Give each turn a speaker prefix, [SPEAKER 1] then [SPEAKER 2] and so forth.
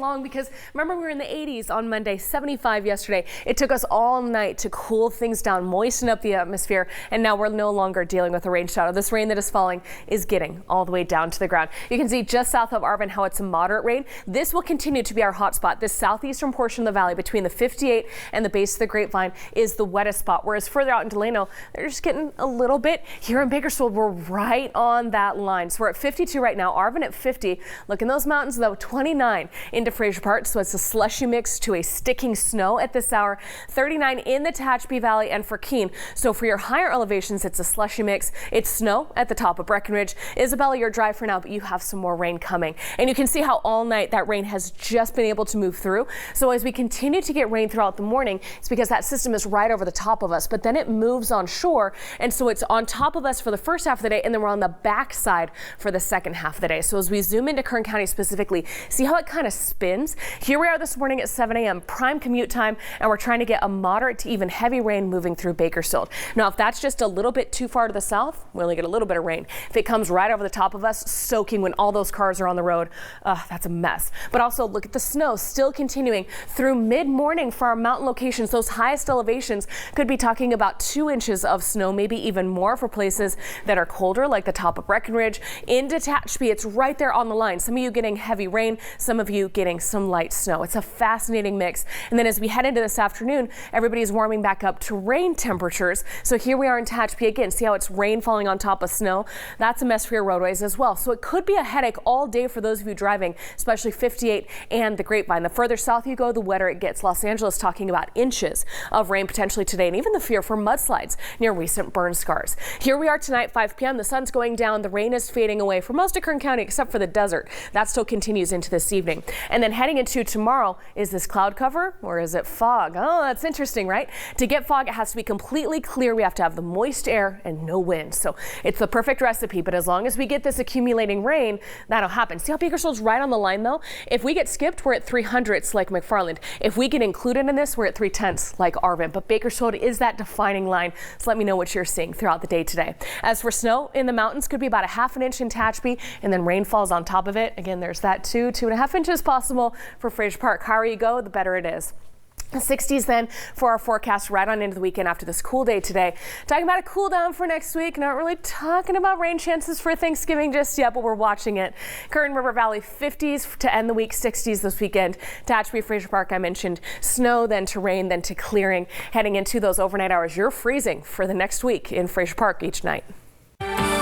[SPEAKER 1] long because remember we were in the 80s on Monday, 75 yesterday. It took us all night to cool things down, moisten up the atmosphere, and now we're no longer dealing with a rain shadow. This rain that is falling is getting all the way down to the ground. You can see just south of Arvin how it's a moderate rain. This will continue to be our hot spot. This southeastern portion of the valley between the 58 and the base of the Grapevine is the wettest spot, whereas further out in Delano, they're just getting a little bit. Here in Bakersfield, we're right on that line. So we're at 52 right now, Arvin at 50. Look in those mountains though, 29 into Fraser Park. So it's a slushy mix to a sticking snow at this hour. 39 in the Tehachapi Valley and for Keene. So for your higher elevations, it's a slushy mix. It's snow at the top of Breckenridge. Isabella, you're dry for now, but you have some more rain coming. And you can see how all night that rain has just been able to move through. So as we continue to get rain throughout the morning, it's because that system is right over the top of us, but then it moves on shore. And so it's on top of us for the first half of the day, and then we're on the back side for the second half of the day. So as we zoom into Kern County specifically, see how it kind of spins. Here we are this morning at 7 a.m. prime commute time, and we're trying to get a moderate to even heavy rain moving through Bakersfield. Now, if that's just a little bit too far to the south, we only get a little bit of rain. If it comes right over the top of us, soaking when all those cars are on the road, that's a mess. But also look at the snow still continuing through mid-morning for our mountain locations. Those highest elevations could be talking about 2 inches of snow, maybe even more for places that are colder, like the top of Breckenridge. In Tehachapi, it's right there on the line. Some of you getting heavy rain, some of you getting some light snow. It's a fascinating mix. And then as we head into this afternoon, everybody's warming back up to rain temperatures. So here we are in Tehachapi again. See how it's rain falling on top of snow? That's a mess for your roadways as well. So it could be a headache all day for those of you driving, especially 58 and the Grapevine. The further south you go, the wetter it gets. Los Angeles talking about inches of rain potentially today, and even the fear for mudslides near recent burn scars. Here we are tonight, 5 p.m. The sun's going down. The rain is fading away for most of Kern County except for the desert. That still continues into this evening. And then heading into tomorrow, is this cloud cover or is it fog? Oh, that's interesting, right? To get fog, it has to be completely clear. We have to have the moist air and no wind. So it's the perfect recipe. But as long as we get this accumulating rain, that'll happen. See how Bakersfield's right on the line, though? If we get skipped, we're at 300s like McFarland. If we get included in this, we're at 310s like Arvin. But Bakersfield is that defining line. So let me know what you're seeing throughout the day today. As for snow in the mountains, could be about a ½ an inch in Tehachapi, and then rain falls on top of it. Again, there's that 2.5 inches possible for Fraser Park. Higher you go, the better it is. 60s then for our forecast right on into the weekend after this cool day today. Talking about a cool down for next week. Not really talking about rain chances for Thanksgiving just yet, but we're watching it. Kern River Valley 50s to end the week, 60s this weekend. Tehachapi, Fraser Park, I mentioned snow, then to rain, then to clearing. Heading into those overnight hours, you're freezing for the next week in Fraser Park each night.